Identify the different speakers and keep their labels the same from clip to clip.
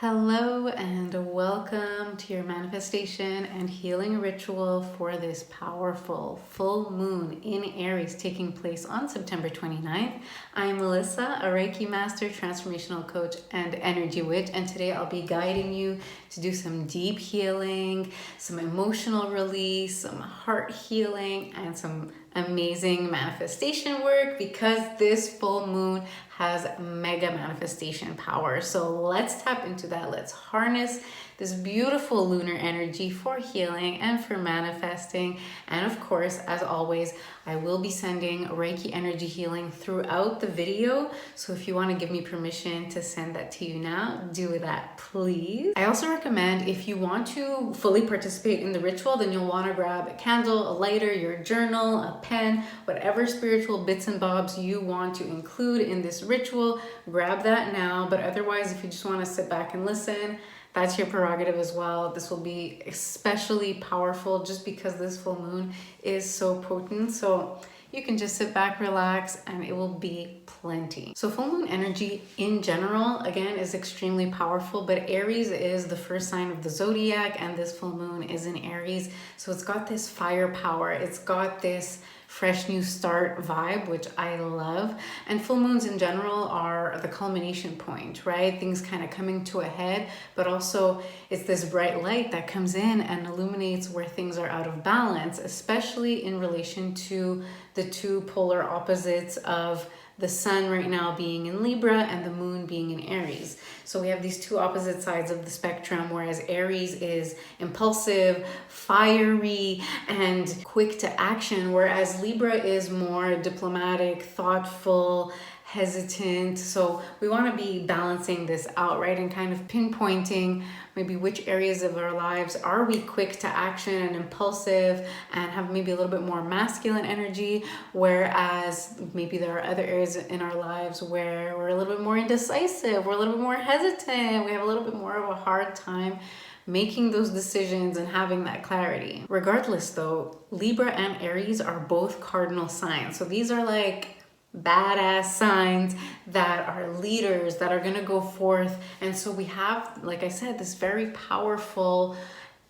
Speaker 1: Hello and welcome to your manifestation and healing ritual for this powerful full moon in Aries taking place on September 29th. I'm Melissa, a Reiki master, transformational coach, and energy witch, and today I'll be guiding you to do some deep healing, some emotional release, some heart healing, and some amazing manifestation work because this full moon has mega manifestation power. So let's tap into that. Let's harness this beautiful lunar energy for healing and for manifesting. And of course, as always, I will be sending Reiki energy healing throughout the video. So if you want to give me permission to send that to you now, do that, please. I also recommend if you want to fully participate in the ritual, then you'll want to grab a candle, a lighter, your journal, a pen, whatever spiritual bits and bobs you want to include in this ritual, grab that now. But otherwise, if you just want to sit back and listen, that's your prerogative as well. This will be especially powerful just because this full moon is so potent. So you can just sit back, relax, and it will be plenty. So full moon energy in general, again, is extremely powerful, but Aries is the first sign of the zodiac, and this full moon is in Aries. So it's got this fire power. It's got this fresh new start vibe, which I love. And full moons in general are the culmination point, right? Things kind of coming to a head, but also it's this bright light that comes in and illuminates where things are out of balance, especially in relation to the two polar opposites of the sun right now being in Libra and the moon being in Aries. So we have these two opposite sides of the spectrum, whereas Aries is impulsive, fiery, and quick to action, whereas Libra is more diplomatic, thoughtful, hesitant. So we want to be balancing this out, right? And kind of pinpointing maybe which areas of our lives are we quick to action and impulsive and have maybe a little bit more masculine energy, whereas maybe there are other areas in our lives where we're a little bit more indecisive, we're a little bit more hesitant, we have a little bit more of a hard time making those decisions and having that clarity. Regardless though, Libra and Aries are both cardinal signs. So these are like badass signs that are leaders that are going to go forth. And so we have, like I said, this very powerful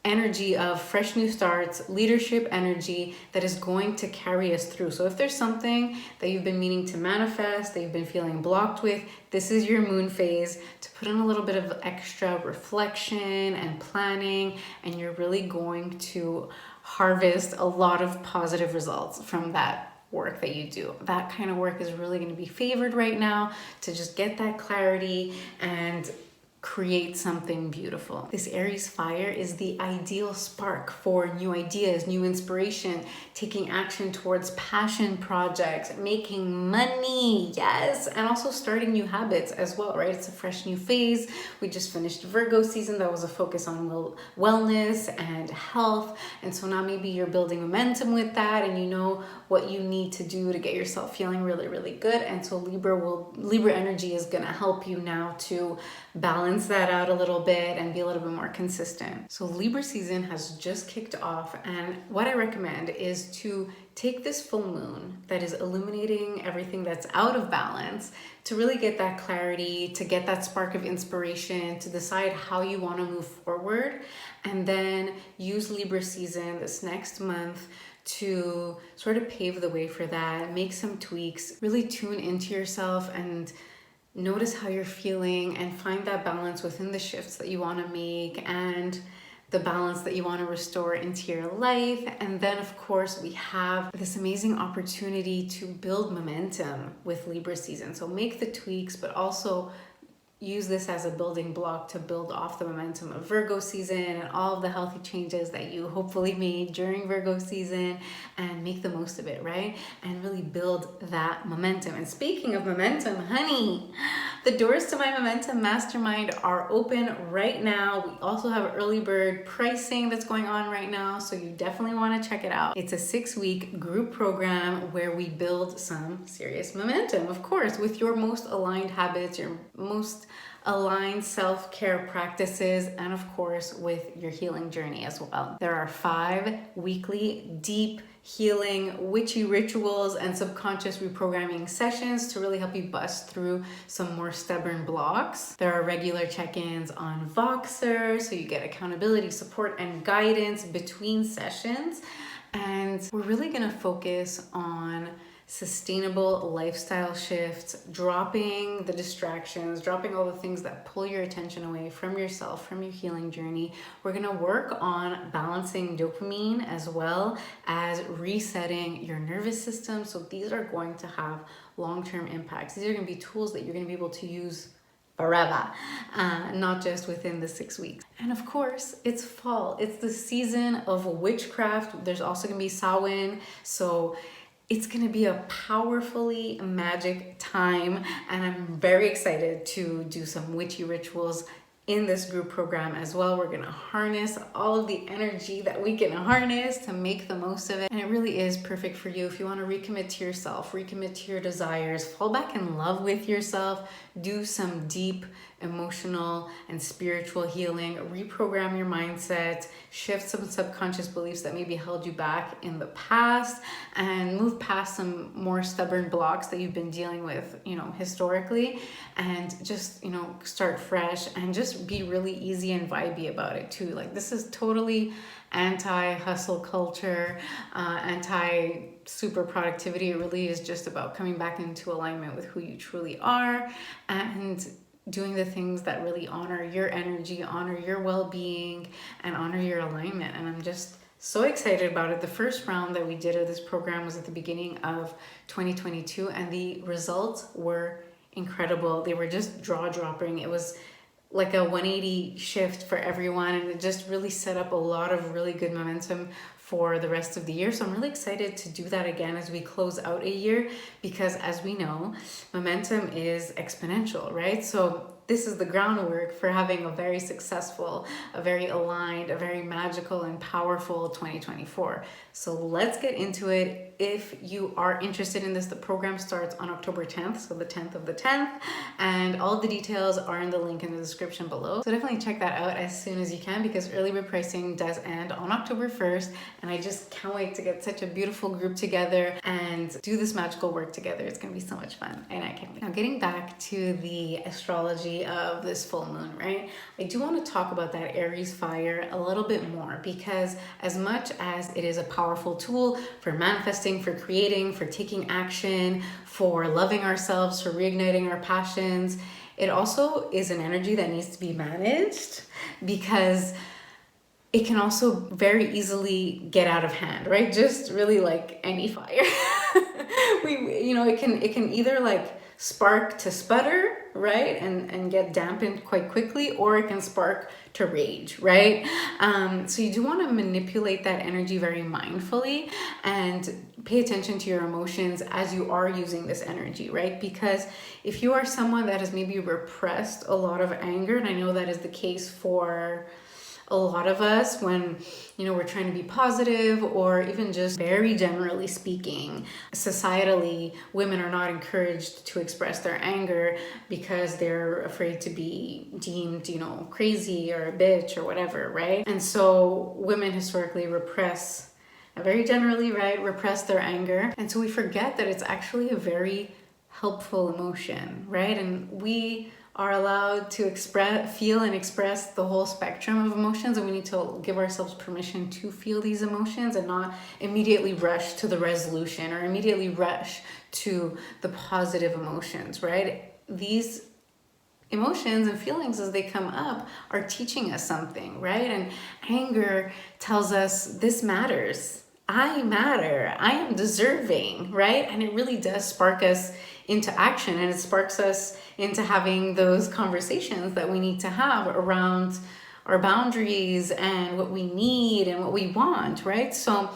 Speaker 1: energy of fresh new starts, leadership energy that is going to carry us through. So if there's something that you've been meaning to manifest, that you've been feeling blocked with, this is your moon phase to put in a little bit of extra reflection and planning, and you're really going to harvest a lot of positive results from that work that you do. That kind of work is really going to be favored right now to just get that clarity and create something beautiful. This Aries fire is the ideal spark for new ideas, new inspiration, taking action towards passion projects, making money, yes, and also starting new habits as well, right? It's a fresh new phase. We just finished Virgo season. That was a focus on wellness and health. And so now maybe you're building momentum with that and you know what you need to do to get yourself feeling really, really good. And so Libra energy is going to help you now to balance that out a little bit and be a little bit more consistent. So Libra season has just kicked off, and what I recommend is to take this full moon that is illuminating everything that's out of balance to really get that clarity, to get that spark of inspiration, to decide how you want to move forward, and then use Libra season this next month to sort of pave the way for that, make some tweaks, really tune into yourself and notice how you're feeling and find that balance within the shifts that you want to make and the balance that you want to restore into your life. And then of course we have this amazing opportunity to build momentum with Libra season. So make the tweaks, but also use this as a building block to build off the momentum of Virgo season and all of the healthy changes that you hopefully made during Virgo season, and make the most of it, right? And really build that momentum. And speaking of momentum, honey, the doors to my Momentum Mastermind are open right now. We also have early bird pricing that's going on right now, so you definitely want to check it out. It's a 6-week group program where we build some serious momentum, of course, with your most aligned habits, your most aligned self-care practices, and of course with your healing journey as well. There are 5 weekly deep healing witchy rituals and subconscious reprogramming sessions to really help you bust through some more stubborn blocks. There are regular check-ins on VOXER, so you get accountability, support, and guidance between sessions. And we're really gonna focus on sustainable lifestyle shifts, dropping the distractions, dropping all the things that pull your attention away from yourself, from your healing journey. We're gonna work on balancing dopamine as well as resetting your nervous system. So these are going to have long-term impacts. These are gonna be tools that you're gonna be able to use forever, not just within the 6 weeks. And of course, it's fall. It's the season of witchcraft. There's also gonna be Samhain. So it's gonna be a powerfully magic time, and I'm very excited to do some witchy rituals in this group program as well. We're gonna harness all of the energy that we can harness to make the most of it. And it really is perfect for you if you wanna recommit to yourself, recommit to your desires, fall back in love with yourself, do some deep emotional and spiritual healing, reprogram your mindset, shift some subconscious beliefs that maybe held you back in the past, and move past some more stubborn blocks that you've been dealing with, historically, and just, start fresh and just be really easy and vibey about it too. Like, this is totally anti-hustle culture, anti-super productivity. It really is just about coming back into alignment with who you truly are and doing the things that really honor your energy, honor your well-being, and honor your alignment. And I'm just so excited about it. The first round that we did of this program was at the beginning of 2022, and the results were incredible. They were just jaw-dropping. It was like a 180 shift for everyone, and it just really set up a lot of really good momentum for the rest of the year. So I'm really excited to do that again as we close out a year, because as we know, momentum is exponential, right? So this is the groundwork for having a very successful, a very aligned, a very magical and powerful 2024. So let's get into it. If you are interested in this, the program starts on October 10th, so the 10th of the 10th, and all the details are in the link in the description below. So definitely check that out as soon as you can, because early bird pricing does end on October 1st, and I just can't wait to get such a beautiful group together and do this magical work together. It's gonna be so much fun, and I can't wait. Now, getting back to the astrology of this full moon, right? I do want to talk about that Aries fire a little bit more, because as much as it is a powerful tool for manifesting, for creating, for taking action, for loving ourselves, for reigniting our passions, it also is an energy that needs to be managed, because it can also very easily get out of hand, right? Just really like any fire. It can either like spark to sputter, right, and get dampened quite quickly, or it can spark to rage, right? So you do want to manipulate that energy very mindfully and pay attention to your emotions as you are using this energy, right? Because if you are someone that has maybe repressed a lot of anger, and I know that is the case for a lot of us when, we're trying to be positive, or even just very generally speaking, societally, women are not encouraged to express their anger because they're afraid to be deemed, crazy or a bitch or whatever, right? And so women historically repress, very generally, right, repress their anger. And so we forget that it's actually a very helpful emotion, right? And we are allowed to feel and express the whole spectrum of emotions, and we need to give ourselves permission to feel these emotions and not immediately rush to the resolution or immediately rush to the positive emotions, right? These emotions and feelings as they come up are teaching us something, right? And anger tells us this matters. I matter. I am deserving, right? And it really does spark us into action, and it sparks us into having those conversations that we need to have around our boundaries and what we need and what we want, right? So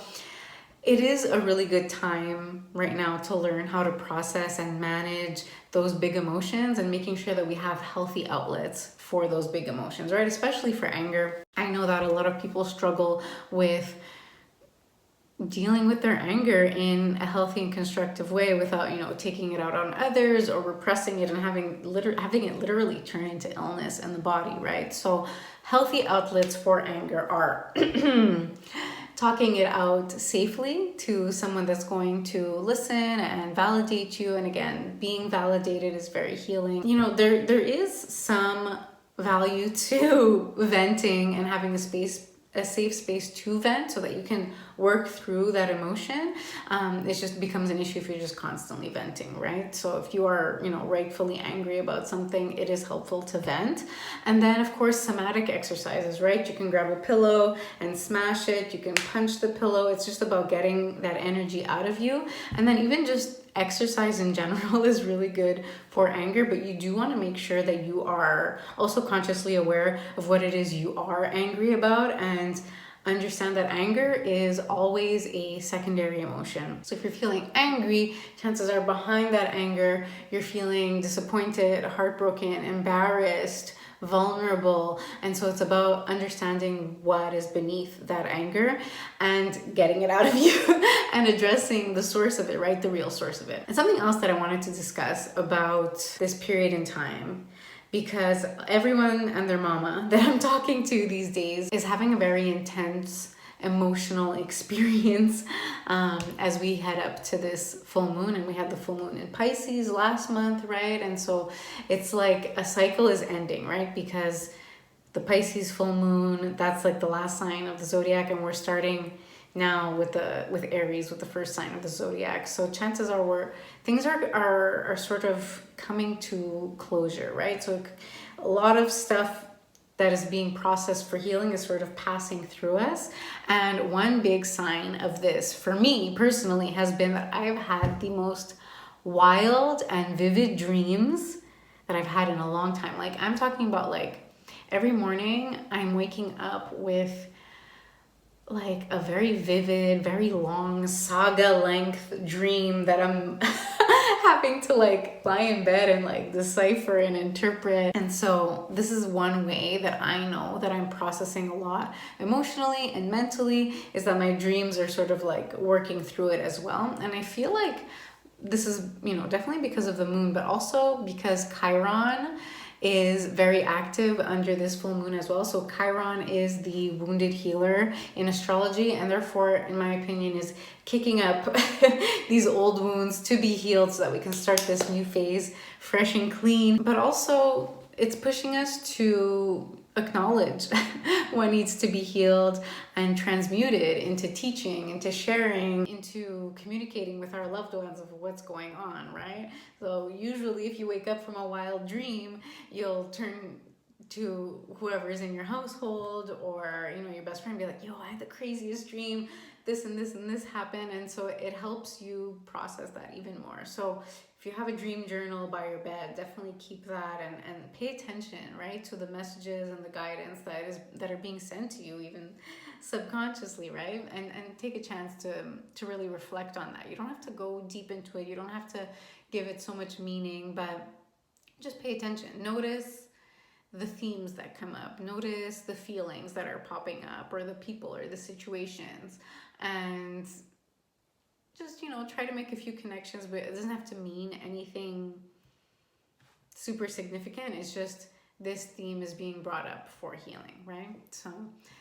Speaker 1: it is a really good time right now to learn how to process and manage those big emotions, and making sure that we have healthy outlets for those big emotions, right? Especially for anger. I know that a lot of people struggle with dealing with their anger in a healthy and constructive way without, taking it out on others or repressing it and having it literally turn into illness in the body, right? So healthy outlets for anger are talking it out safely to someone that's going to listen and validate you. And again, being validated is very healing. You know, there is some value to venting and having a safe space to vent so that you can work through that emotion. It just becomes an issue if you're just constantly venting, right? So if you are, you know, rightfully angry about something, it is helpful to vent. And then of course, somatic exercises, right? You can grab a pillow and smash it. You can punch the pillow. It's just about getting that energy out of you. And then even just exercise in general is really good for anger, but you do want to make sure that you are also consciously aware of what it is you are angry about, and understand that anger is always a secondary emotion. So if you're feeling angry, chances are behind that anger, you're feeling disappointed, heartbroken, embarrassed, vulnerable. And so it's about understanding what is beneath that anger and getting it out of you and addressing the source of it, right? The real source of it. And something else that I wanted to discuss about this period in time, because everyone and their mama that I'm talking to these days is having a very intense emotional experience as we head up to this full moon. And we had the full moon in Pisces last month, right? And so it's like a cycle is ending, right? Because the Pisces full moon, that's like the last sign of the zodiac, and we're starting now with Aries, with the first sign of the zodiac. So chances are things are sort of coming to closure, right? So a lot of stuff that is being processed for healing is sort of passing through us. And one big sign of this for me personally has been that I've had the most wild and vivid dreams that I've had in a long time. Like I'm talking about, like every morning I'm waking up with like a very vivid, very long saga length dream that I'm having to like lie in bed and like decipher and interpret. And so this is one way that I know that I'm processing a lot emotionally and mentally, is that my dreams are sort of like working through it as well. And I feel like this is, you know, definitely because of the moon, but also because Chiron is very active under this full moon as well. So Chiron is the wounded healer in astrology, and therefore, in my opinion, is kicking up these old wounds to be healed so that we can start this new phase fresh and clean. But also it's pushing us to acknowledge what needs to be healed and transmuted into teaching, into sharing, into communicating with our loved ones of what's going on, right? So usually if you wake up from a wild dream, you'll turn to whoever's in your household or, you know, your best friend, be like, yo, I had the craziest dream, this and this and this happened. And so it helps you process that even more. So if you have a dream journal by your bed, definitely keep that and pay attention, right, to the messages and the guidance that are being sent to you, even subconsciously, right? And take a chance to really reflect on that. You don't have to go deep into it. You don't have to give it so much meaning, but just pay attention. Notice the themes that come up. Notice the feelings that are popping up, or the people or the situations, and just, you know, try to make a few connections, but it doesn't have to mean anything super significant. It's just this theme is being brought up for healing, right? So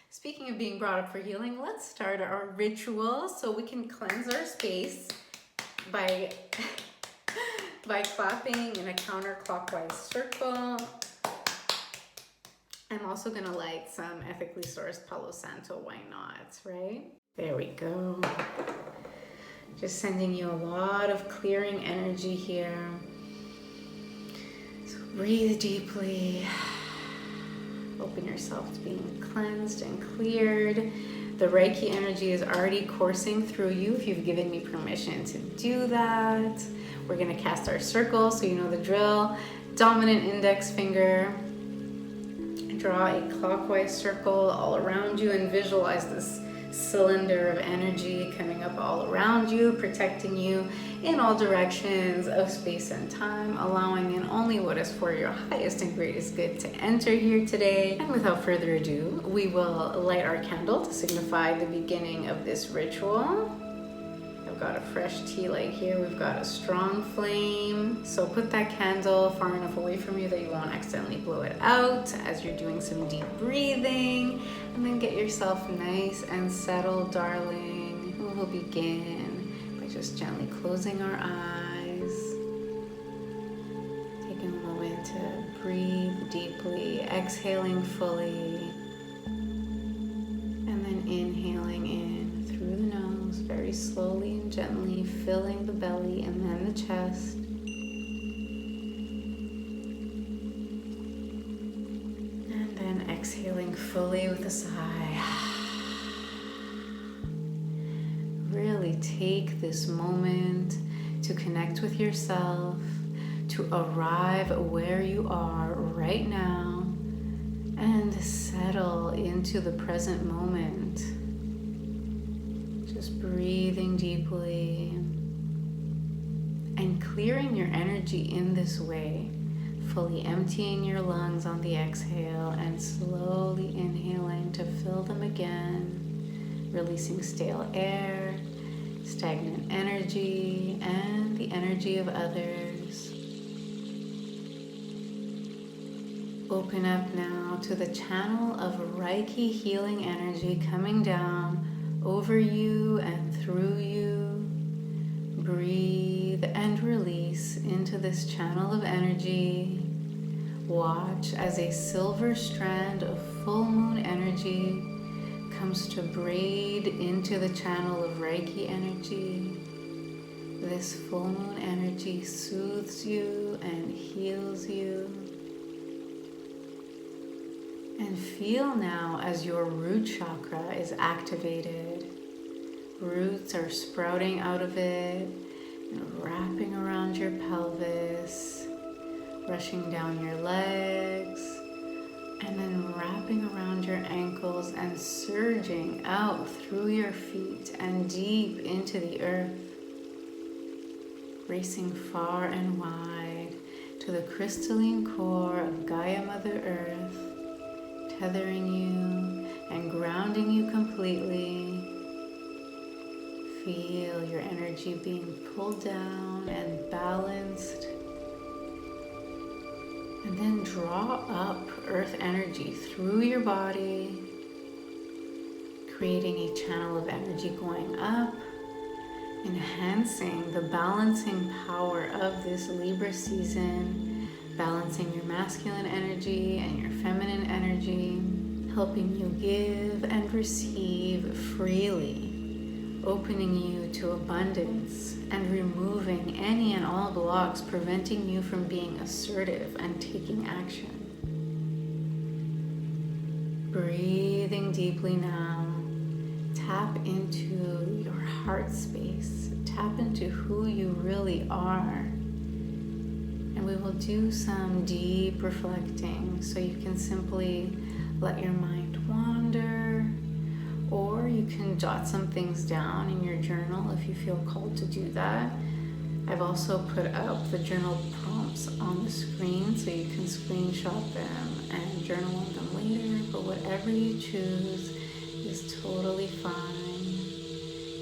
Speaker 1: speaking of being brought up for healing, let's start our ritual so we can cleanse our space by clapping in a counterclockwise circle. I'm also gonna light some ethically sourced Palo Santo, why not, right? There we go. Just sending you a lot of clearing energy here. So breathe deeply. Open yourself to being cleansed and cleared. The Reiki energy is already coursing through you if you've given me permission to do that. We're gonna cast our circle, so you know the drill. Dominant index finger. Draw a clockwise circle all around you and visualize this cylinder of energy coming up all around you, protecting you in all directions of space and time, allowing in only what is for your highest and greatest good to enter here today. And without further ado, we will light our candle to signify the beginning of this ritual. we've got a fresh tea light here. We've got a strong flame. So put that candle far enough away from you that you won't accidentally blow it out as you're doing some deep breathing. And then get yourself nice and settled, darling. We will begin by just gently closing our eyes. Taking a moment to breathe deeply, exhaling fully. And then inhaling in through the nose, very slowly and gently, filling the belly and then the chest. And then exhaling fully with a sigh. Really take this moment to connect with yourself, to arrive where you are right now, and settle into the present moment. Just breathing deeply and clearing your energy in this way, fully emptying your lungs on the exhale and slowly inhaling to fill them again, releasing stale air, stagnant energy, and the energy of others. Open up now to the channel of Reiki healing energy coming down over you and through you. Breathe and release into this channel of energy. Watch as a silver strand of full moon energy comes to braid into the channel of Reiki energy. This full moon energy soothes you and heals you. And feel now as your root chakra is activated. Roots are sprouting out of it and wrapping around your pelvis, rushing down your legs, and then wrapping around your ankles and surging out through your feet and deep into the earth, racing far and wide to the crystalline core of Gaia Mother Earth, tethering you and grounding you completely. Feel your energy being pulled down and balanced. And then draw up earth energy through your body, creating a channel of energy going up, enhancing the balancing power of this Libra season, balancing your masculine energy and your feminine energy, helping you give and receive freely, opening you to abundance and removing any and all blocks preventing you from being assertive and taking action. Breathing deeply now, tap into your heart space, tap into who you really are. And we will do some deep reflecting, so you can simply let your mind wander, or you can jot some things down in your journal if you feel called to do that. I've also put up the journal prompts on the screen so you can screenshot them and journal on them later, but whatever you choose is totally fine.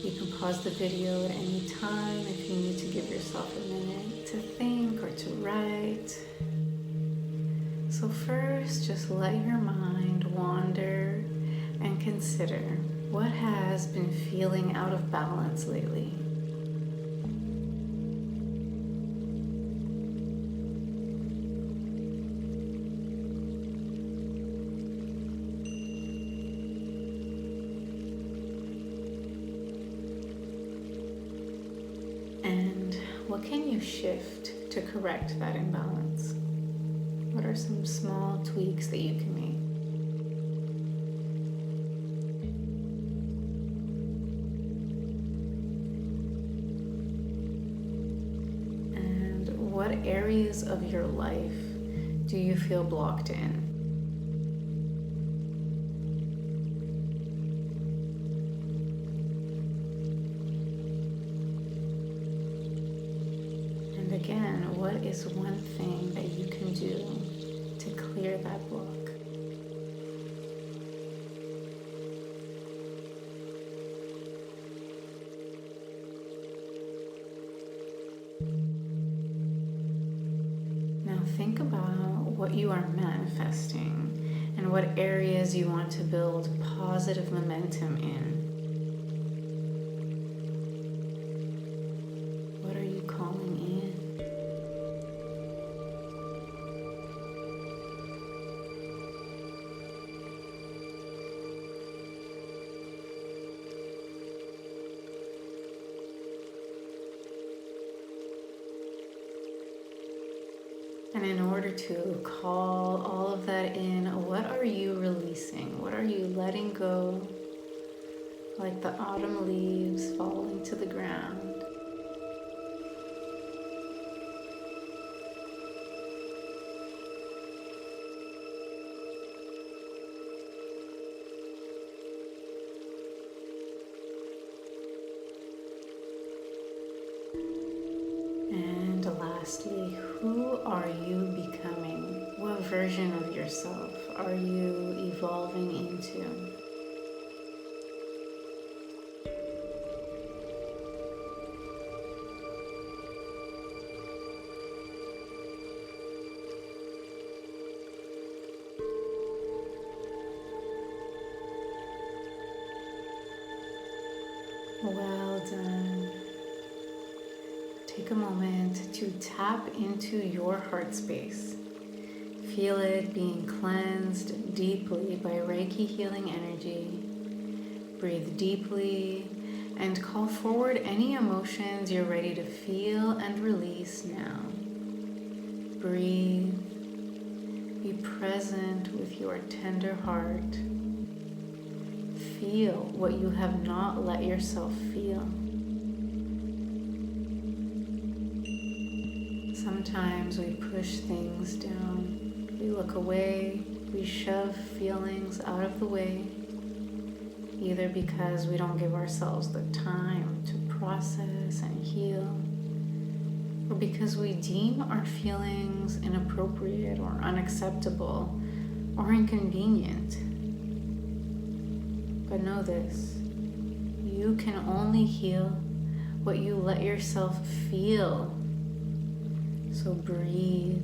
Speaker 1: You can pause the video at any time if you need to give yourself a minute to think or to write. So first, just let your mind wander and consider what has been feeling out of balance lately. And what can you shift to correct that imbalance? What are some small tweaks that you can make? And what areas of your life do you feel blocked in? And again, what is one thing that you can do to clear that block? think about what you are manifesting and what areas you want to build positive momentum in. What are you calling in? And in order to call all of that in, what are you releasing? What are you letting go, like the autumn leaves falling to the ground? And lastly, who are you becoming? What version of yourself are you evolving into? Well done. Take a moment to tap into your heart space. Feel it being cleansed deeply by Reiki healing energy. Breathe deeply and call forward any emotions you're ready to feel and release now. Breathe. Be present with your tender heart. Feel what you have not let yourself feel. Sometimes we push things down. We look away. We shove feelings out of the way, either because we don't give ourselves the time to process and heal, or because we deem our feelings inappropriate or unacceptable or inconvenient. But know this, you can only heal what you let yourself feel. So breathe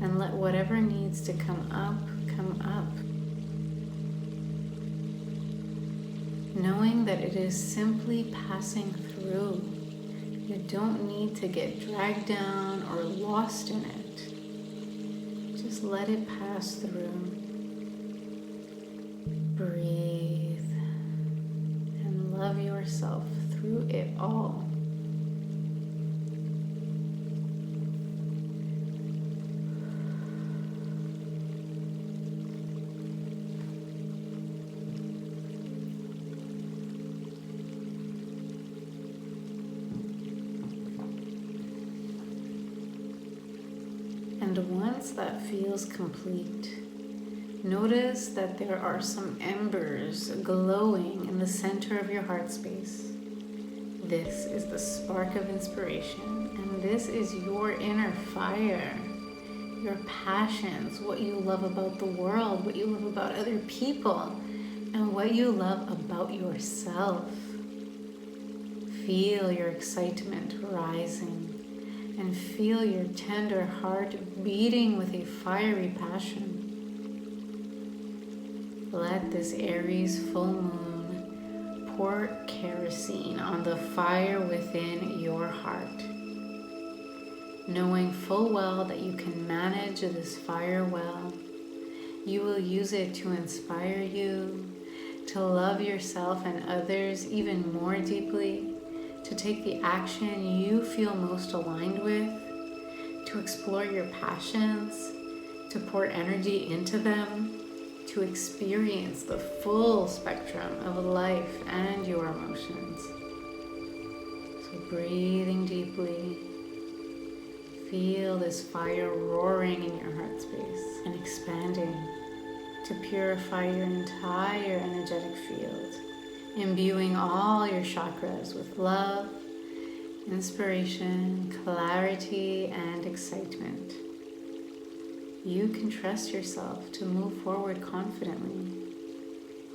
Speaker 1: and let whatever needs to come up, come up. Knowing that it is simply passing through. You don't need to get dragged down or lost in it. Just let it pass through. Breathe and love yourself through it all. And once that feels complete, notice that there are some embers glowing in the center of your heart space. This is the spark of inspiration, and this is your inner fire, your passions, what you love about the world, what you love about other people, and what you love about yourself. Feel your excitement rising. And feel your tender heart beating with a fiery passion. Let this Aries full moon pour kerosene on the fire within your heart. Knowing full well that you can manage this fire well, you will use it to inspire you, to love yourself and others even more deeply, to take the action you feel most aligned with, to explore your passions, to pour energy into them, to experience the full spectrum of life and your emotions. So breathing deeply, feel this fire roaring in your heart space and expanding to purify your entire energetic field, imbuing all your chakras with love, inspiration, clarity, and excitement. You can trust yourself to move forward confidently.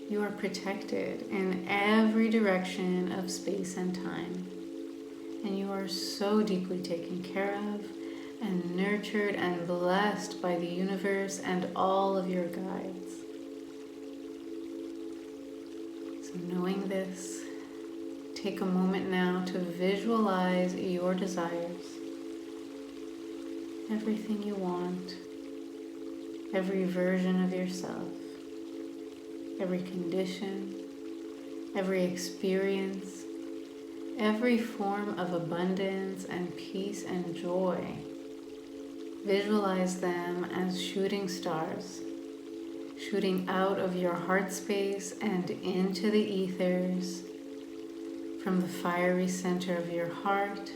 Speaker 1: You are protected in every direction of space and time, and you are so deeply taken care of and nurtured and blessed by the universe and all of your guides. So knowing this, take a moment now to visualize your desires, everything you want, every version of yourself, every condition, every experience, every form of abundance and peace and joy. Visualize them as shooting stars, shooting out of your heart space and into the ethers, from the fiery center of your heart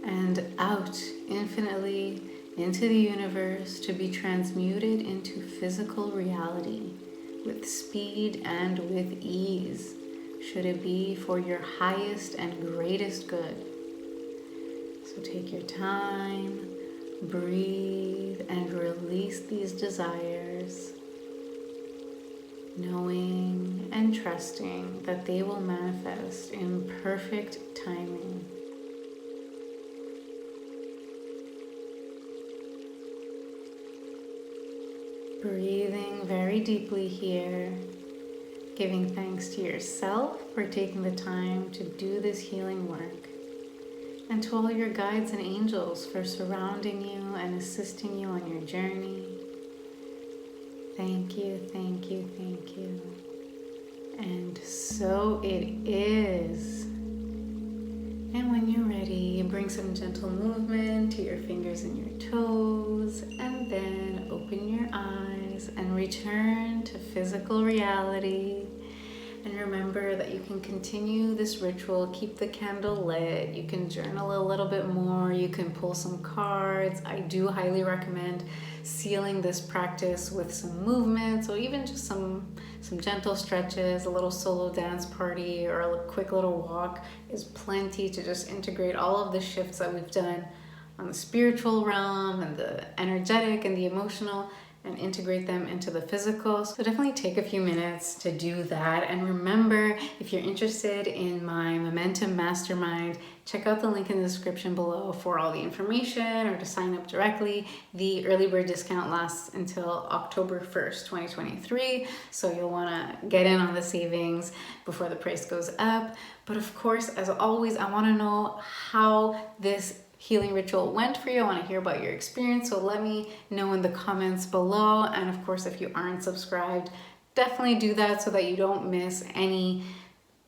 Speaker 1: and out infinitely into the universe to be transmuted into physical reality with speed and with ease, should it be for your highest and greatest good. So take your time, breathe, and release these desires, knowing and trusting that they will manifest in perfect timing. Breathing very deeply here, giving thanks to yourself for taking the time to do this healing work, and to all your guides and angels for surrounding you and assisting you on your journey. Thank you, thank you, thank you. And so it is. And when you're ready, bring some gentle movement to your fingers and your toes, and then open your eyes and return to physical reality. And remember that you can continue this ritual, keep the candle lit, you can journal a little bit more, you can pull some cards. I do highly recommend sealing this practice with some movement, so even just some gentle stretches, a little solo dance party, or a quick little walk is plenty to just integrate all of the shifts that we've done on the spiritual realm and the energetic and the emotional, and integrate them into the physical. So definitely take a few minutes to do that. And remember, if you're interested in my Momentum Mastermind, check out the link in the description below for all the information or to sign up directly. The early bird discount lasts until October 1st, 2023. So you'll wanna get in on the savings before the price goes up. But of course, as always, I wanna know how this healing ritual went for you. I want to hear about your experience, so let me know in the comments below. And of course, if you aren't subscribed, definitely do that so that you don't miss any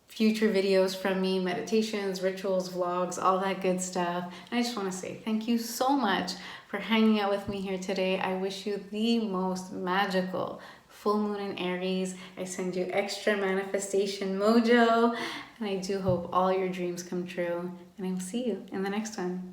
Speaker 1: future videos from me, meditations, rituals, vlogs, all that good stuff. And I just want to say thank you so much for hanging out with me here today. I wish you the most magical full moon in Aries. I send you extra manifestation mojo, and I do hope all your dreams come true. And I will see you in the next one.